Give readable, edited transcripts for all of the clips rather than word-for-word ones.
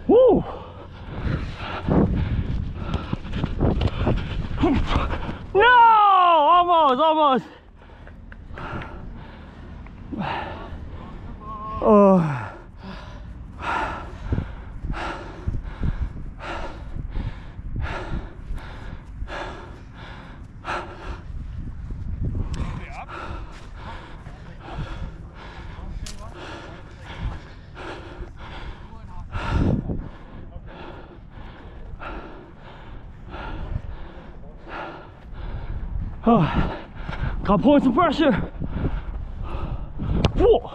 Woo! No! Almost. Oh. Oh, got pulling some pressure. Whoa.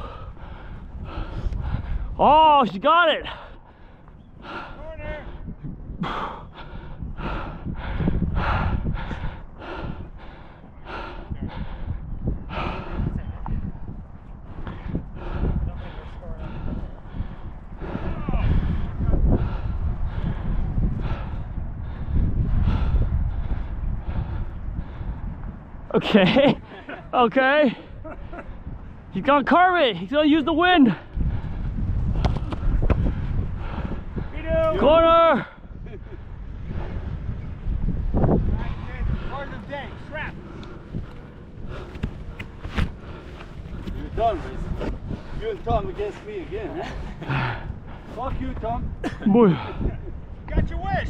Oh, she got it. Okay, okay. He's gonna carve it. He's gonna use the wind. Corner. Part of the day. Strap. You're done, basically. You and Tom against me again, huh? Fuck you, Tom. Boy. Got your wish.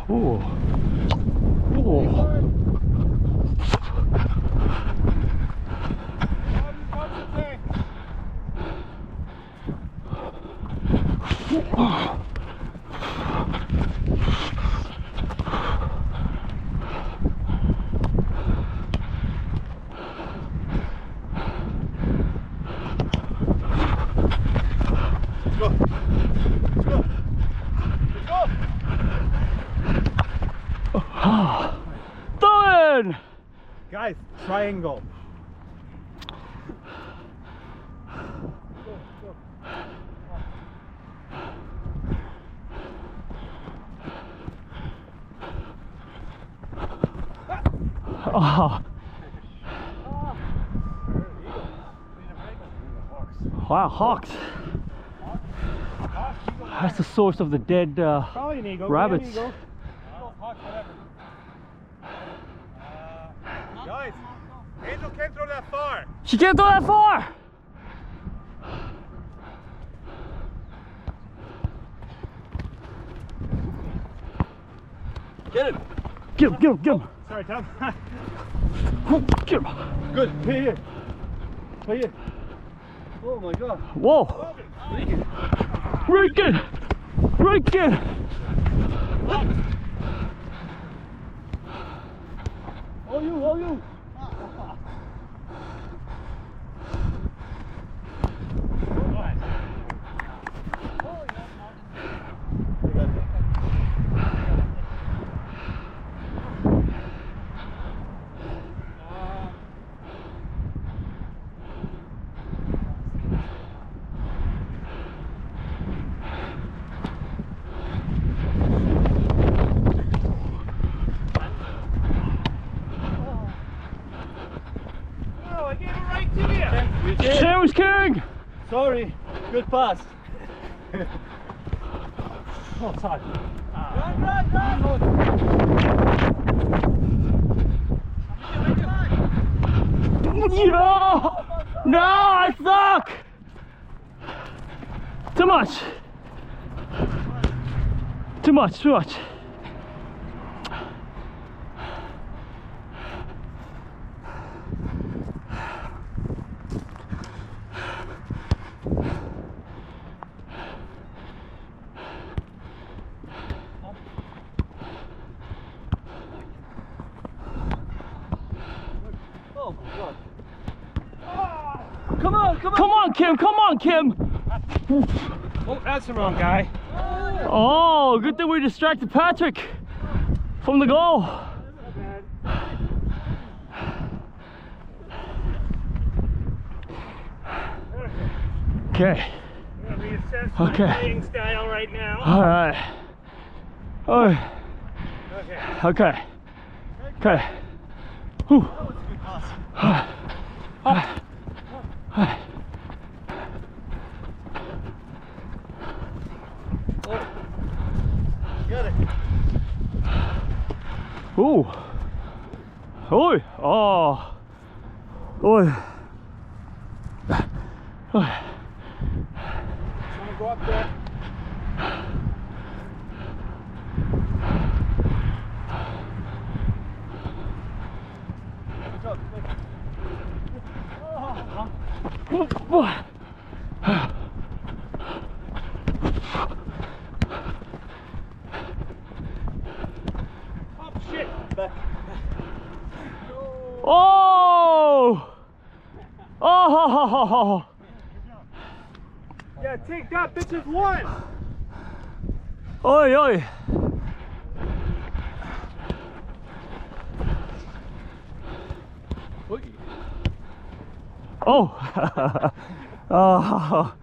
Oh. Oh. Throw in! Guys, triangle. Oh. Wow, hawks. That's the source of the dead Probably an eagle. rabbits. Eagle, hawk, whatever. Guys, Angel can't throw that far. She can't throw that far! Get him. Get him. Sorry, Tom. Get him. Good. Right here. Right here. Oh my God. Whoa. Right good. Oh, you. Oh, I gave it right to you. You did. Sam was king. Sorry. Good pass. Oh, Todd. No, I suck. Too much. Oh my God. Come on, Kim. Oh, that's the wrong guy. Oh, good thing we distracted Patrick from the goal. Okay. I'm gonna reassess my Okay. playing style right now. All right. Oh. Okay. Okay. Okay. Whew. That was a good pass. Get it. Ooh. Oi. Oh. Oi. Someone go up there. Good job. Oh shit. Back. Oh. Oh. Yeah, take that, bitches. One. Oi, oi. Oh. Oh.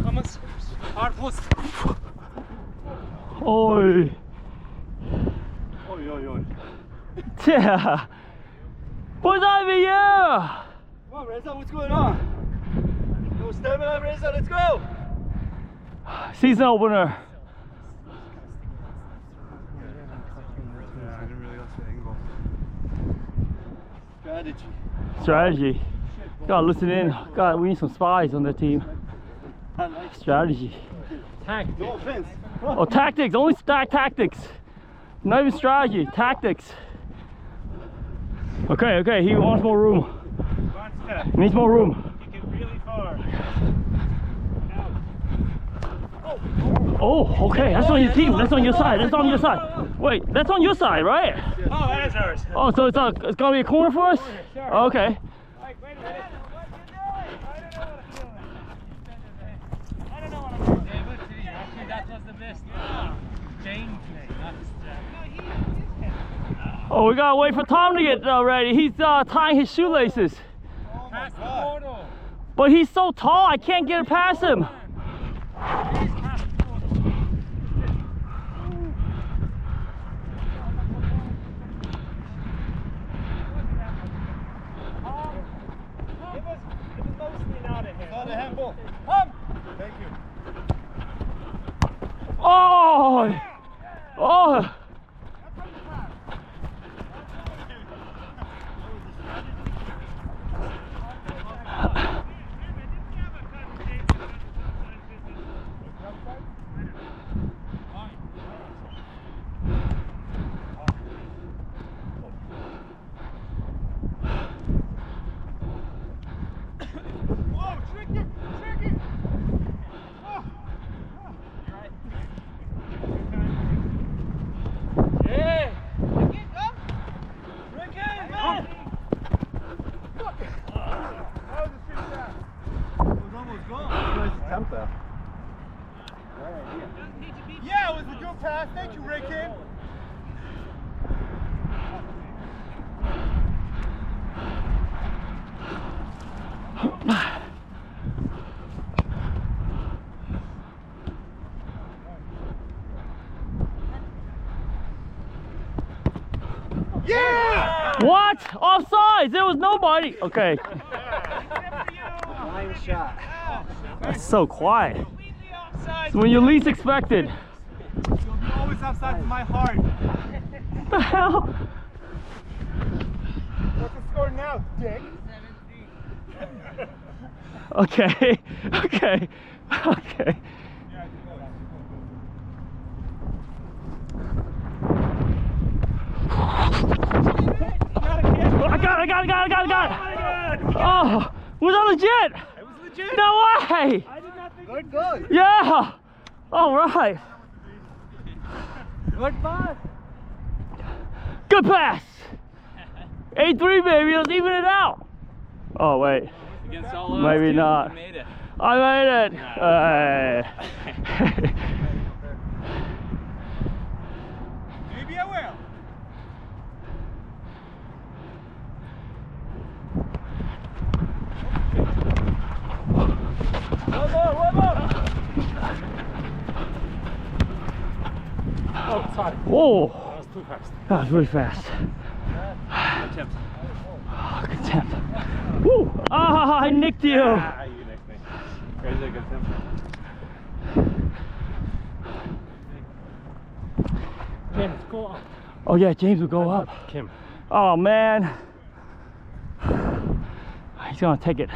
Thomas, hard post. Oi. Oi, oi, oi. Yeah. What's over here? Come on, Reza, what's going on? No stamina, Reza, let's go! Season opener. Strategy. Strategy. Gotta listen in. God, we need some spies on the team. I like Strategy. no offense. Oh, tactics. Only tactics. Not even strategy. Tactics. Okay, okay. He wants more room. Wants to He needs more room. kick it really far. Oh, okay. That's on your team. That's on your side. That's on your side. Wait, that's on your side, right? Oh, that is ours. Oh, so it's gonna be a corner for us? Sorry. Okay. Wait a minute. I don't know what I'm doing. Yeah, look, see, actually, that was the best. James, Oh, we gotta wait for Tom to get ready. He's tying his shoelaces. Pass the photo. But he's so tall, I can't get it past him. It was mostly not a hit. Not a handball. Come! Thank you. Oh! Oh! Whoa, tricky! Tricky! Oh. Yeah! Ricky, come! Ricky, man! That was a shit shot. It was almost gone. Nice attempt there. Yeah, it was a good pass. Thank you, Ricky. Yeah! What? Offsides! There was nobody. Okay. Line shot. That's so quiet. Completely offside. It's when you least expected. You'll be always offside in my heart. What the hell? What's the score now, dick? 17. Okay. Okay. Okay. Yeah, it. Oh, was that legit? It was legit. No way. I did not think. Good, good. Yeah. All right. Good pass. Good pass. 8-3, baby. Let's even it out. Oh, wait. Against all odds, Maybe dude, not. you made it. I made it. Maybe I will. One more. Oh, sorry. Whoa. That was too fast. That was really fast. Attempt. Oh, contempt. Woo. Ah, I nicked you. Ah, you next me. Crazy good temper. Kim, go on. Oh, yeah, James will go up. Kim. Oh, man. He's going to take it.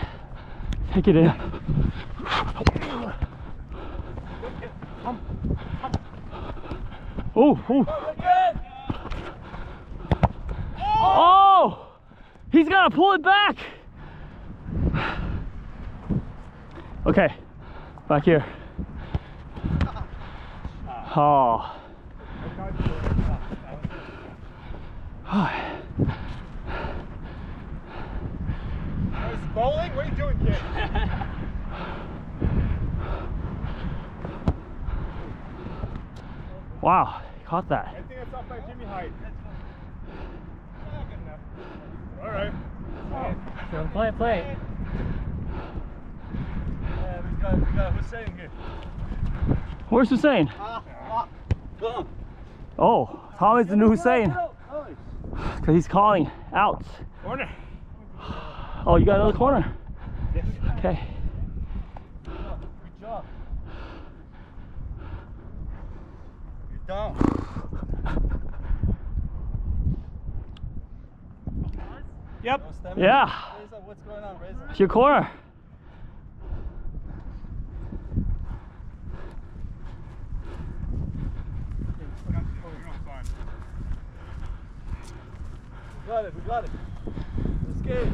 Take it in. Oh, oh. Oh! He's got to pull it back. Okay, back here. Oh. Bowling? What are you doing, kid? Wow, caught that. I think it's off by Jimmy Hyde. All right. Play. Yeah, we got Hussein here. Where's Hussein? Come. Oh, Tommy's the new Hussein. Nice. Because he's calling out. Corner. Oh, you got another corner? Yes. Okay. Good job. You're down. Yep. No stamina? Yeah, Reza, what's going on, Reza? it's your corner. We got it. We're scared.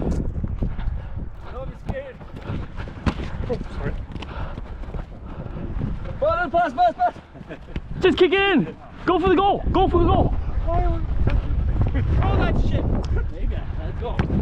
Don't be scared. Sorry. Pass. Just kick it in. Go for the goal. Go for the goal. Throw that shit. Maybe. Let's go.